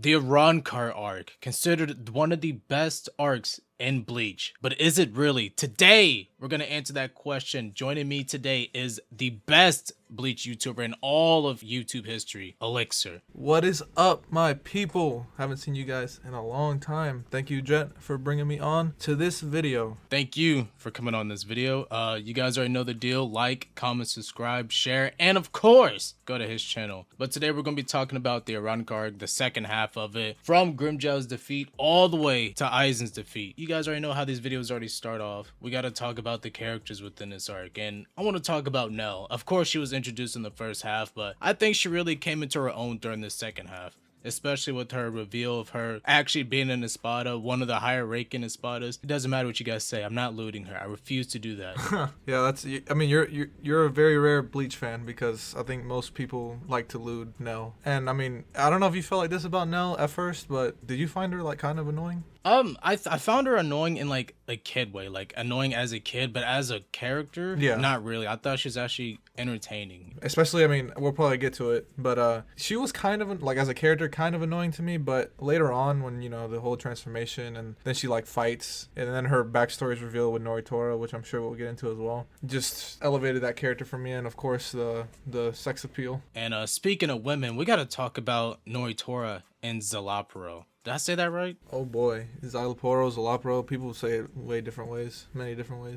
The Arrancar arc, considered one of the best arcs in Bleach. But is it really? Today, we're going to answer that question. Joining me today is the best Bleach YouTuber in all of YouTube history, Elixir. What is up, my people? Haven't seen you guys in a long time. Thank you, Jet, for bringing me on to this video. Thank you for coming on this video. You guys already know the deal. Like, comment, subscribe, share, and of course, go to his channel. But today we're going to be talking about the Arrancar arc, the second half of it, from Grimmjow's defeat all the way to Aizen's defeat. You guys already know how these videos already start off. We got to talk about the characters within this arc, and I want to talk about Nell. Of course, she was introduced in the first half, but I think she really came into her own during the second half, especially with her reveal of her actually being an Espada, one of the higher ranking Espadas. It doesn't matter what you guys say, I'm not looting her. I refuse to do that. Yeah, that's. I mean, you're a very rare Bleach fan, because I think most people like to loot Nell. And I mean, I don't know if you felt like this about Nell at first, but did you find her like kind of annoying? I found her annoying in like a kid way, like annoying as a kid, but as a character, yeah, not really. I thought she was actually entertaining. Especially, I mean, we'll probably get to it, but she was kind of like, as a character, kind of annoying to me. But later on, when, you know, the whole transformation, and then she like fights, and then her backstory is revealed with Noitora, which I'm sure we'll get into as well, just elevated that character for me. And of course, the sex appeal. And speaking of women, we got to talk about Noitora and Szayelaporro. Did I say that right? Oh boy, Szayelaporro, Szayelaporro, people say it many different ways.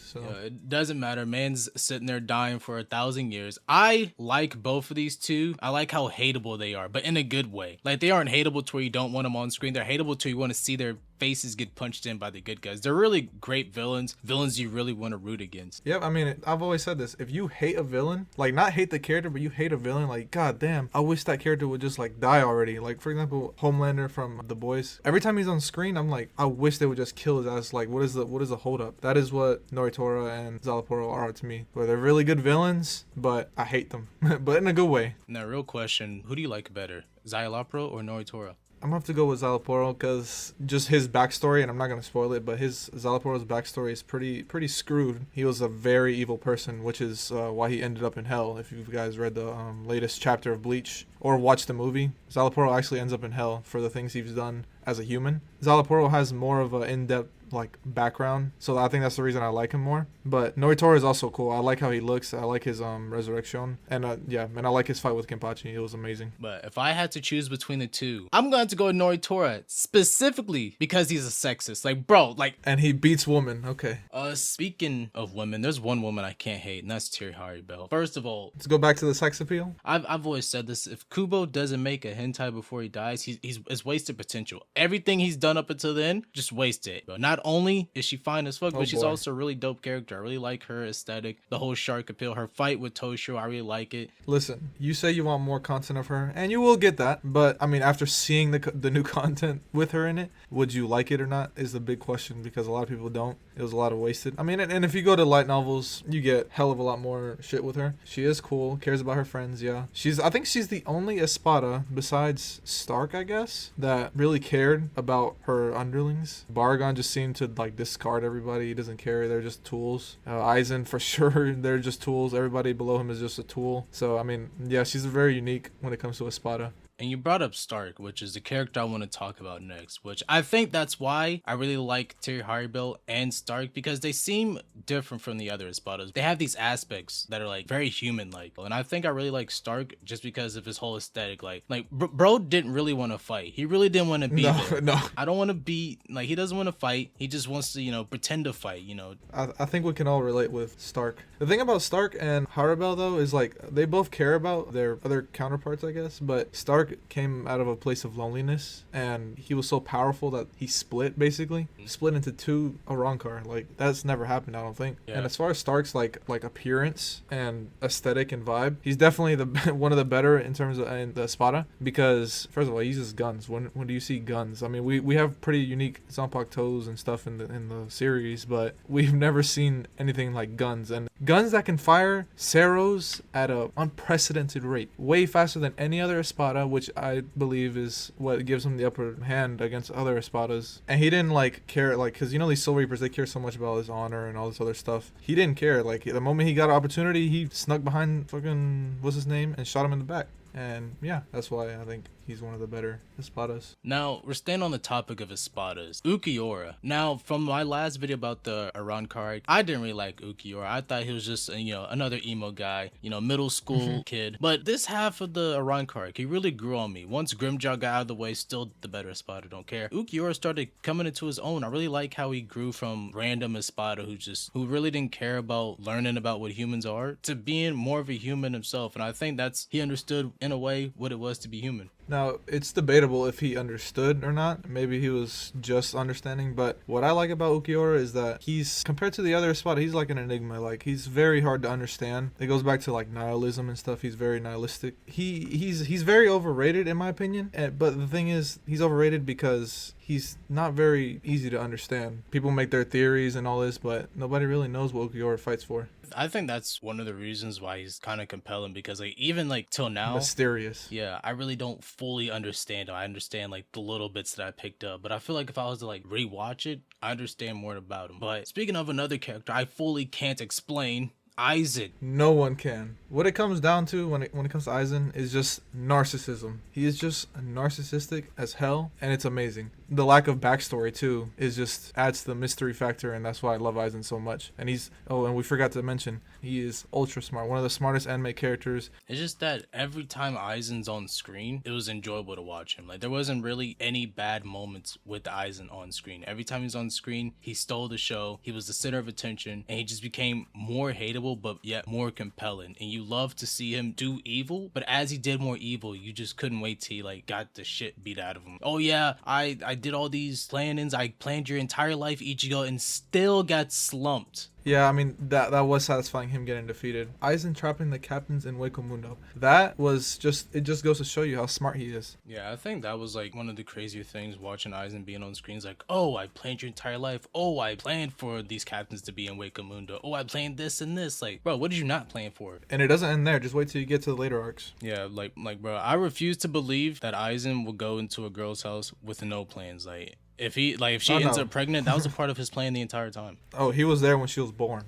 So yeah, it doesn't matter. Man's sitting there dying for 1,000 years. I like both of these two. I like how hateable they are, but in a good way. Like, they aren't hateable to where you don't want them on screen. They're hateable to where you want to see their faces get punched in by the good guys. They're really great villains you really want to root against. Yep, I mean, I've always said this. If you hate a villain, like, not hate the character, but you hate a villain, like, god damn, I wish that character would just like die already. Like, for example, Homelander from The Boys. Every time he's on screen, I'm like, I wish they would just kill his ass. Like, what is the hold up? That is what Noitora and Szayelaporro are to me. Where they're really good villains, but I hate them. But in a good way. Now, real question, who do you like better, Szayelaporro or Noitora? I'm gonna have to go with Szayelaporro, because just his backstory, and I'm not gonna spoil it, but his Szayelaporro's backstory is pretty screwed. He was a very evil person, which is why he ended up in hell. If you guys read the latest chapter of Bleach or watched the movie, Szayelaporro actually ends up in hell for the things he's done as a human. Szayelaporro has more of an in-depth like background, so I think that's the reason I like him more. But Noitora is also cool. I like how he looks. I like his resurrection, and yeah, and I like his fight with Kenpachi. It was amazing. But if I had to choose between the two, I'm going to go with Noitora, specifically because he's a sexist. Like, bro, like, and he beats women. Okay. Speaking of women, there's one woman I can't hate, and that's Harribel. First of all, let's go back to the sex appeal. I've always said this: if Kubo doesn't make a hentai before he dies, it's wasted potential. Everything he's done up until then, just wasted. But not only is she fine as fuck, but she's also a really dope character. I really like her aesthetic, the whole shark appeal, her fight with Toshiro, I really like it. Listen, you say you want more content of her, and you will get that, but I mean, after seeing the new content with her in it, would you like it or not is the big question, because a lot of people don't. It was a lot of wasted. I mean, and if you go to light novels, you get hell of a lot more shit with her. She is cool, cares about her friends, yeah. I think she's the only Espada, besides Stark, I guess, that really cared about her underlings. Baragon just seemed to like discard everybody. He doesn't care. They're just tools. Aizen, for sure, they're just tools. Everybody below him is just a tool. So, I mean, yeah, she's very unique when it comes to Espada. And you brought up Stark, which is the character I want to talk about next, which I think that's why I really like Harribel and Stark, because they seem different from the other Espadas. They have these aspects that are like very human-like, and I think I really like Stark just because of his whole aesthetic. Like bro didn't really want to fight. He really didn't want to be there. No. I don't want to be, like, he doesn't want to fight. He just wants to, you know, pretend to fight, you know. I think we can all relate with Stark. The thing about Stark and Harribel, though, is like they both care about their other counterparts, I guess, but Stark came out of a place of loneliness, and he was so powerful that he split into two Arrancar. Like, that's never happened, I don't think. Yeah. And as far as Stark's like appearance and aesthetic and vibe, he's definitely one of the better in terms of in the Espada, because first of all, he uses guns. When do you see guns? I mean, we have pretty unique Zanpakutos and stuff in the series, but we've never seen anything like guns, and guns that can fire Ceros at a unprecedented rate, way faster than any other Espada, which I believe is what gives him the upper hand against other Espadas. And he didn't like care, like, because you know these Soul Reapers, they care so much about his honor and all this other stuff. He didn't care. Like, the moment he got an opportunity, he snuck behind fucking what's his name and shot him in the back. And yeah, that's why I think he's one of the better Espadas. Now, we're staying on the topic of Espadas. Ulquiorra. Now, from my last video about the Arrancar Arc, I didn't really like Ulquiorra. I thought he was just, another emo guy, middle school kid. But this half of the Arrancar Arc, he really grew on me. Once Grimjaw got out of the way, still the better Espada, don't care. Ulquiorra started coming into his own. I really like how he grew from random Espada who really didn't care about learning about what humans are to being more of a human himself. And I think he understood in a way what it was to be human. Now, it's debatable if he understood or not. Maybe he was just understanding. But what I like about Ulquiorra is that he's, compared to the other Espada, he's like an enigma. Like, he's very hard to understand. It goes back to like nihilism and stuff. He's very nihilistic. He's very overrated in my opinion. But the thing is, he's overrated because he's not very easy to understand. People make their theories and all this, but nobody really knows what Ulquiorra fights for. I think that's one of the reasons why he's kind of compelling, because even till now, mysterious. Yeah, I really don't fully understand him. I understand the little bits that I picked up, but I feel like if I was to rewatch it, I understand more about him. But speaking of another character I fully can't explain, Aizen. No one can. What it comes down to when it comes to Aizen is just narcissism. He is just narcissistic as hell, and it's amazing. The lack of backstory too is just adds to the mystery factor, and that's why I love Aizen so much. And and we forgot to mention, he is ultra smart, one of the smartest anime characters. It's just that every time Aizen's on screen, it was enjoyable to watch him. There wasn't really any bad moments with Aizen on screen. Every time he's on screen, he stole the show. He was the center of attention, and he just became more hateable but yet more compelling. And you love to see him do evil, but as he did more evil, you just couldn't wait till he got the shit beat out of him. Oh yeah, I did all these plannings. I planned your entire life, Ichigo, and still got slumped. Yeah, I mean, that was satisfying, him getting defeated. Aizen trapping the captains in Hueco Mundo. That was it just goes to show you how smart he is. Yeah, I think that was one of the crazier things watching Aizen being on screens. Oh, I planned your entire life. Oh, I planned for these captains to be in Hueco Mundo. Oh, I planned this and this. Bro, what did you not plan for? And it doesn't end there. Just wait till you get to the later arcs. Yeah, bro, I refuse to believe that Aizen will go into a girl's house with no plans. If she ends up pregnant, that was a part of his plan the entire time. Oh, he was there when she was born.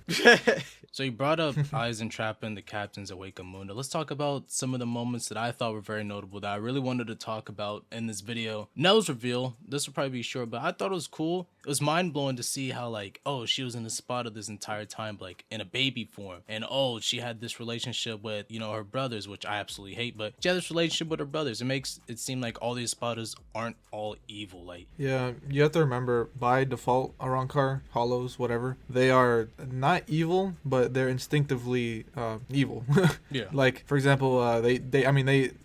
So you brought up Aizen trapping the captains at Hueco Mundo. Let's talk about some of the moments that I thought were very notable that I really wanted to talk about in this video. Nell's reveal, this will probably be short, but I thought it was cool. It was mind-blowing to see how oh, she was in the Espada this entire time, in a baby form. And oh, she had this relationship with, her brothers, which I absolutely hate, but she had this relationship with her brothers. It makes it seem like all the Espadas aren't all evil. Yeah, you have to remember, by default, Arrancar, Hollows, whatever, they are not evil, but they're instinctively evil. Yeah. For example, they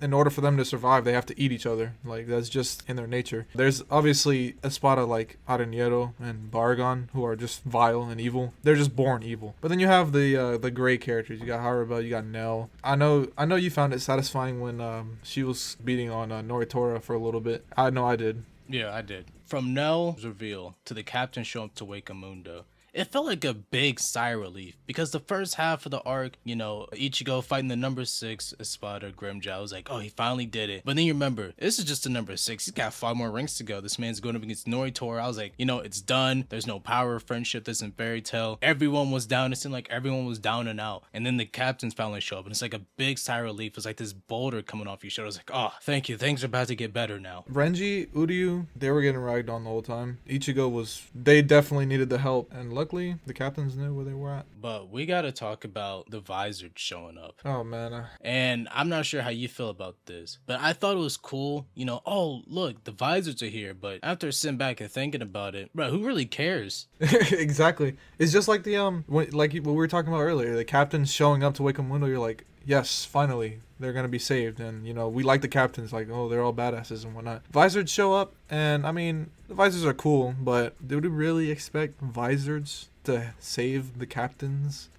in order for them to survive, they have to eat each other. That's just in their nature. There's obviously Espada like Aranero and Bargon, who are just vile and evil. They're just born evil. But then you have the gray characters. You got Harribel, you got Nell. I know you found it satisfying when she was beating on Noitora for a little bit. I know I did. Yeah, I did. From Nell's reveal to the captain showing up to Hueco Mundo, it felt like a big sigh of relief, because the first half of the arc, Ichigo fighting the number 6 Espada Grimjaw, I was oh, he finally did it. But then you remember, this is just the number 6. He's got 5 more ranks to go. This man's going up against Noitora. I was it's done. There's no power of friendship. This isn't fairy tale. Everyone was down. It seemed like everyone was down and out. And then the captains finally show up, and it's a big sigh of relief. It's this boulder coming off your shoulder. I was oh, thank you. Things are about to get better now. Renji, Uryu, they were getting ragged on the whole time. Ichigo they definitely needed the help, and luckily, the captains knew where they were at. But we gotta talk about the Vizard showing up. Oh, man. And I'm not sure how you feel about this, but I thought it was cool. Oh, look, the Vizards are here. But after sitting back and thinking about it, bro, who really cares? Exactly. It's just like what we were talking about earlier. The captains showing up to Hueco Mundo, you're yes, finally. They're going to be saved. And, we like the captains. Oh, they're all badasses and whatnot. Vizards show up. And, the Vizards are cool. But do we really expect Vizards to save the captains?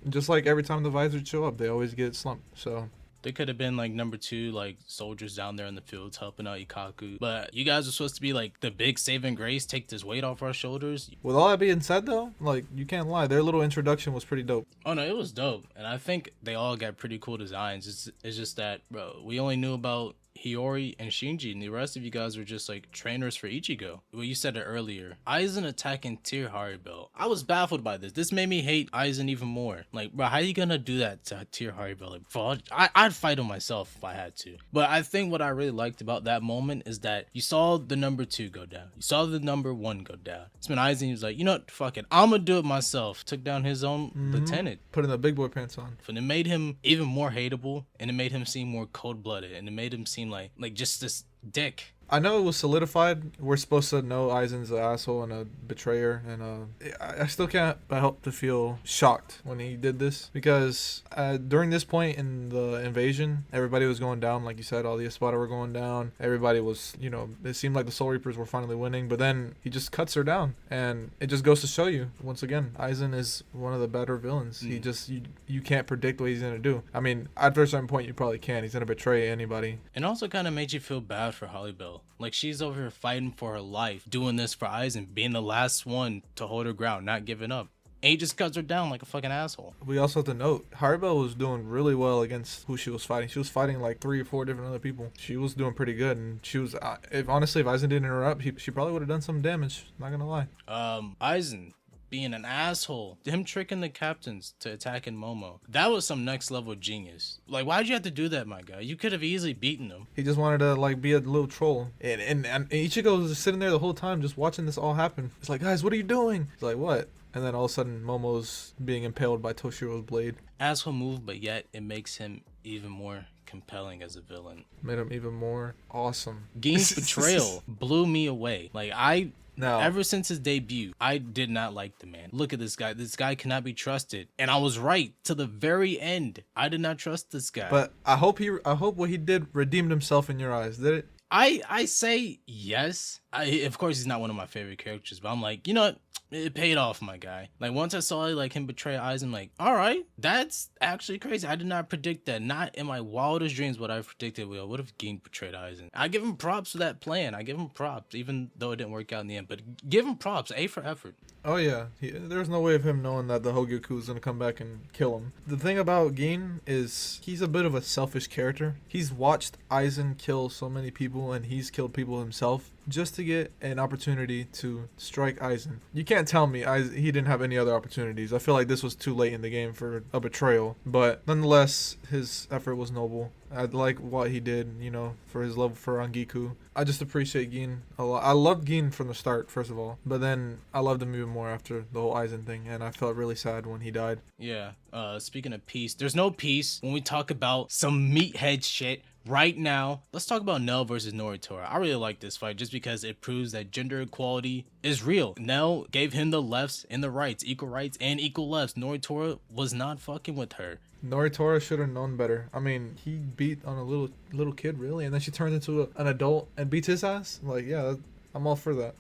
Just like every time the Vizards show up, they always get slumped. So They could have been number 2 soldiers down there in the fields helping out Ikaku. But you guys are supposed to be the big saving grace, take this weight off our shoulders. With all that being said though, you can't lie, their little introduction was pretty dope. Oh no, it was dope. And I think they all got pretty cool designs. It's just that, bro, we only knew about Hiyori, and Shinji, and the rest of you guys were just like trainers for Ichigo. Well, you said it earlier. Aizen attacking Tier Harribel. I was baffled by this. This made me hate Aizen even more. Like, bro, how you gonna do that to Tier Harribel? Like, bro, I'd fight him myself if I had to. But I think what I really liked about that moment is that you saw the number 2 go down. You saw the number 1 go down. It's when Aizen was like, you know what, fuck it, I'm gonna do it myself. Took down his own lieutenant. Putting the big boy pants on. And it made him even more hateable, and it made him seem more cold-blooded, and it made him seem like just this dick. I know it was solidified. We're supposed to know Aizen's an asshole and a betrayer, and I still can't help to feel shocked when he did this, because during this point in the invasion, everybody was going down, like you said, all the Espada were going down. Everybody was, it seemed like the Soul Reapers were finally winning, but then he just cuts her down, and it just goes to show you, once again, Aizen is one of the better villains. He just, you can't predict what he's going to do. I mean, at a certain point, you probably can. He's going to betray anybody. It also kind of made you feel bad for Harribel. Like, she's over here fighting for her life, doing this for Aizen, being the last one to hold her ground, not giving up. And he just cuts her down like a fucking asshole. We also have to note, Harribel was doing really well against who she was fighting. She was fighting like 3 or 4 different other people. She was doing pretty good, and she was, if Aizen didn't interrupt, she probably would have done some damage, not gonna lie. Aizen being an asshole, him tricking the captains to attacking Momo, that was some next level genius. Like, why'd you have to do that, my guy? You could have easily beaten him. He just wanted to like be a little troll, and Ichigo was just sitting there the whole time just watching this all happen. It's like, guys, what are you doing? He's like, what? And then all of a sudden Momo's being impaled by Toshiro's blade. Asshole move, but yet it makes him even more compelling as a villain. Made him even more awesome. Gin's betrayal blew me away. Like, ever since his debut, I did not like the man. Look at this guy. This guy cannot be trusted. And I was right to the very end. I did not trust this guy. But I hope what he did redeemed himself in your eyes. Did it? I say yes. Of course, he's not one of my favorite characters, but I'm like, you know what? It paid off, my guy. Like, once I saw like him betray Aizen, like, all right, that's actually crazy. I did not predict that. Not in my wildest dreams would I have predicted, well, what if Gin betrayed Aizen? I give him props for that plan. I give him props, even though it didn't work out in the end. But give him props, A for effort. Oh yeah, there's no way of him knowing that the Hogyoku is gonna come back and kill him. The thing about Gin is he's a bit of a selfish character. He's watched Aizen kill so many people, and he's killed people himself just to get an opportunity to strike Aizen. You can't tell me he didn't have any other opportunities. I feel like this was too late in the game for a betrayal, but nonetheless, his effort was noble. I like what he did, for his love for Angiku. I just appreciate Gin a lot. I loved Gin from the start, first of all, but then I loved him even more after the whole Aizen thing, and I felt really sad when he died. Yeah, speaking of peace, there's no peace when we talk about some meathead shit. Right now, let's talk about Nell versus Noitora. I really like this fight just because it proves that gender equality is real. Nell gave him the lefts and the rights, equal rights and equal lefts. Noitora was not fucking with her. Noitora should have known better. I mean, he beat on a little kid, really, and then she turns into an adult and beats his ass. Like, yeah, I'm all for that.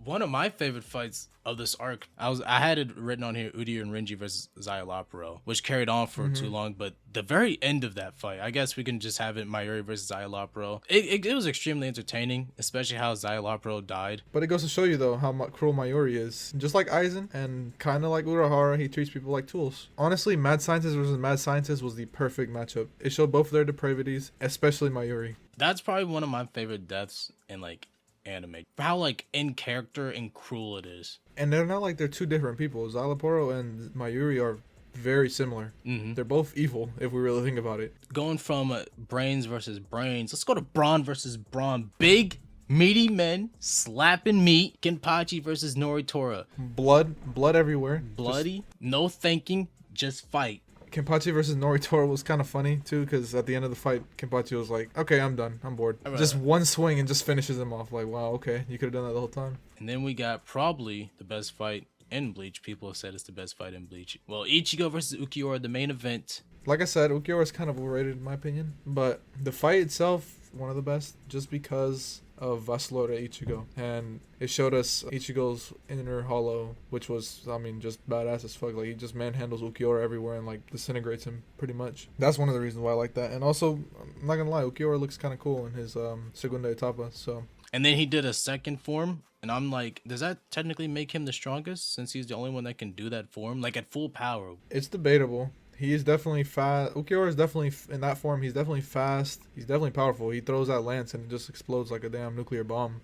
One of my favorite fights of this arc, I had it written on here, Udyr and Renji versus Szayelaporro, which carried on for too long, but the very end of that fight, I guess we can just have it Mayuri versus Szayelaporro. It was extremely entertaining, especially how Szayelaporro died. But it goes to show you, though, how cruel Mayuri is. Just like Aizen, and kind of like Urahara, he treats people like tools. Honestly, Mad Scientist versus Mad Scientist was the perfect matchup. It showed both of their depravities, especially Mayuri. That's probably one of my favorite deaths in, like, anime. For how, like, in character and cruel it is. And they're not like they're two different people. Szayelaporro and Mayuri are very similar. They're both evil, if we really think about it. Going from brains versus brains, let's go to brawn versus brawn. Big, meaty men slapping meat. Kenpachi versus Noitora. Blood everywhere. Bloody, no thinking, just fight. Kenpachi versus Noitora was kind of funny too, because at the end of the fight, Kenpachi was like, okay, I'm done, I'm bored. Just one swing and just finishes him off. Like, wow, okay, you could have done that the whole time. And then we got probably the best fight in Bleach. People have said it's the best fight in Bleach. Well, Ichigo versus Ulquiorra, the main event. Like I said, Ulquiorra is kind of overrated in my opinion, but the fight itself, one of the best, just because of Vassalora Ichigo, and it showed us Ichigo's inner hollow, which was, I mean, just badass as fuck. Like, he just manhandles Ulquiorra everywhere and like disintegrates him pretty much. That's one of the reasons why I like that. And also, I'm not gonna lie, Ulquiorra looks kind of cool in his segunda etapa. So. And then he did a second form, and I'm like, does that technically make him the strongest since he's the only one that can do that form, like at full power? It's debatable. He is definitely fast. Ulquiorra is definitely in that form. He's definitely fast. He's definitely powerful. He throws that lance and it just explodes like a damn nuclear bomb.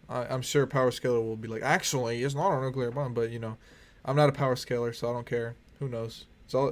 I'm sure Power Scaler will be like, actually, it's not a nuclear bomb, but you know, I'm not a Power Scaler, so I don't care. Who knows? So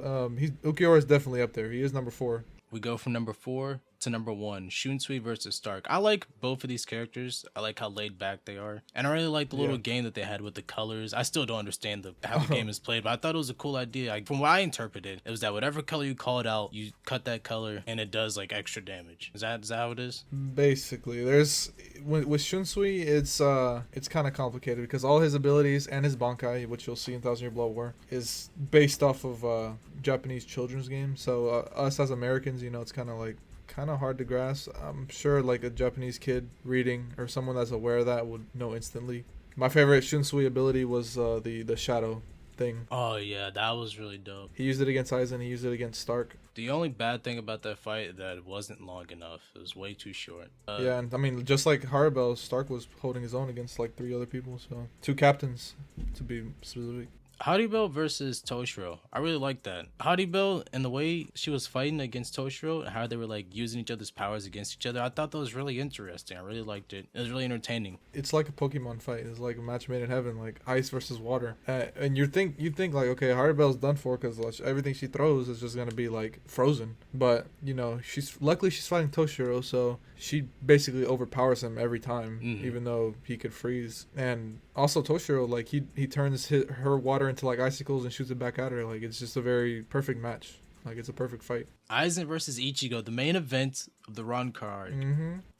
Ulquiorra is definitely up there. He is number 4. We go from number 4 to number 1, Shunsui versus Stark. I like both of these characters. I like how laid back they are, and I really like the little game that they had with the colors. I still don't understand how the game is played, but I thought it was a cool idea. Like, from what I interpreted, it was that whatever color you call it out, you cut that color, and it does like extra damage. Is that how it is? Basically, there's with Shunsui, it's kind of complicated because all his abilities and his Bankai, which you'll see in Thousand Year Blood War, is based off of Japanese children's games. So us as Americans, you know, it's kind of hard to grasp. I'm sure like a Japanese kid reading or someone that's aware of that would know instantly. My favorite Shunsui ability was the shadow thing. Oh yeah, that was really dope. He used it against Aizen. He used it against Stark. The only bad thing about that fight is that it wasn't long enough. It was way too short. Yeah, and I mean, just like Harribel, Stark was holding his own against like 3 other people. So 2 captains, to be specific. Harribel versus Toshiro. I really like that. Harribel and the way she was fighting against Toshiro and how they were like using each other's powers against each other. I thought that was really interesting. I really liked it. It was really entertaining. It's like a Pokemon fight. It's like a match made in heaven, like ice versus water. And you think like, okay, Harribel's done for because everything she throws is just gonna be like frozen. But you know, she's fighting Toshiro, so she basically overpowers him every time, even though he could freeze. And also Toshiro, like he turns her water into like icicles and shoots it back at her. Like it's just a very perfect match. Like it's a perfect fight. Aizen versus Ichigo, the main event of the Arrancar Arc.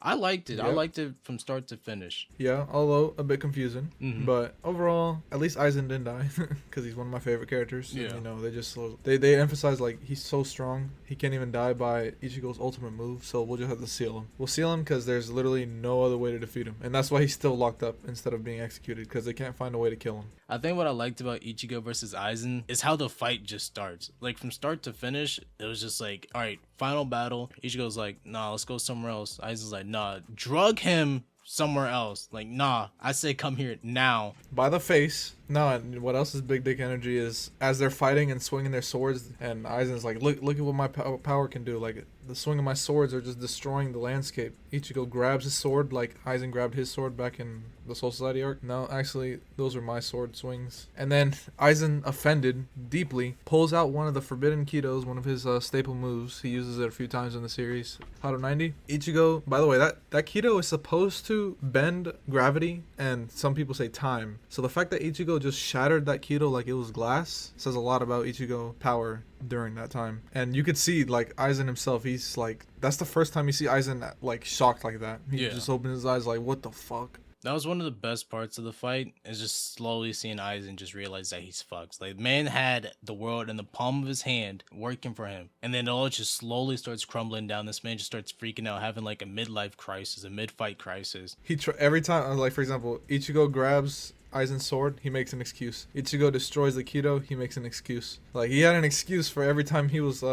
I liked it. Yep. I liked it from start to finish. Yeah, although a bit confusing. But overall, at least Aizen didn't die because he's one of my favorite characters. Yeah. And, you know, they emphasize like he's so strong he can't even die by Ichigo's ultimate move. So we'll just have to seal him. We'll seal him because there's literally no other way to defeat him, and that's why he's still locked up instead of being executed because they can't find a way to kill him. I think what I liked about Ichigo versus Aizen is how the fight just starts. Like from start to finish, it was just like, all right, final battle. Ichigo's like, nah, let's go somewhere else. Aizen's like, nah, drug him somewhere else. Like, nah, I say come here now. By the face. No, and what else is big dick energy is as they're fighting and swinging their swords, and Aizen's like, look at what my power can do. Like the swing of my swords are just destroying the landscape. Ichigo grabs his sword like Aizen grabbed his sword back in the Soul Society arc. No, actually, those were my sword swings. And then Aizen, offended deeply, pulls out one of the forbidden Kidos, one of his staple moves. He uses it a few times in the series. Hado 90. Ichigo, by the way, that Kido is supposed to bend gravity, and some people say time. So the fact that Ichigo just shattered that Kido like it was glass says a lot about Ichigo power during that time. And you could see like Aizen himself, he's like, that's the first time you see Aizen like shocked like that. He just opens his eyes like, what the fuck? That was one of the best parts of the fight, is just slowly seeing Aizen just realize that he's fucked. Like, man had the world in the palm of his hand working for him, and then it all just slowly starts crumbling down. This man just starts freaking out, having like a midlife crisis, a mid-fight crisis. Every time, like for example, Ichigo grabs Aizen's sword, he makes an excuse. Ichigo destroys the Kido, he makes an excuse. Like he had an excuse for every time he was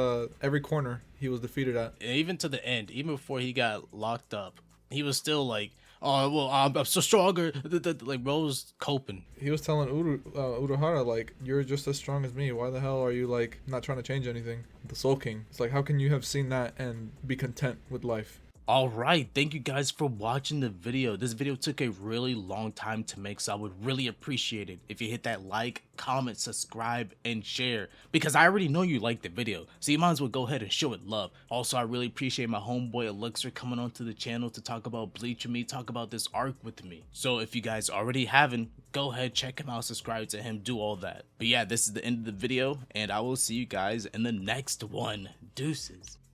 every corner he was defeated at. And even to the end, even before he got locked up, he was still like, oh well, I'm so stronger. Like bro was coping. He was telling Urahara like, you're just as strong as me. Why the hell are you like not trying to change anything? The Soul King. It's like, how can you have seen that and be content with life? Alright, thank you guys for watching the video. This video took a really long time to make, so I would really appreciate it if you hit that like, comment, subscribe, and share, because I already know you liked the video, so you might as well go ahead and show it love. Also, I really appreciate my homeboy Elixir coming onto the channel to talk about Bleach with me, talk about this arc with me. So if you guys already haven't, go ahead, check him out, subscribe to him, do all that. But yeah, this is the end of the video, and I will see you guys in the next one. Deuces.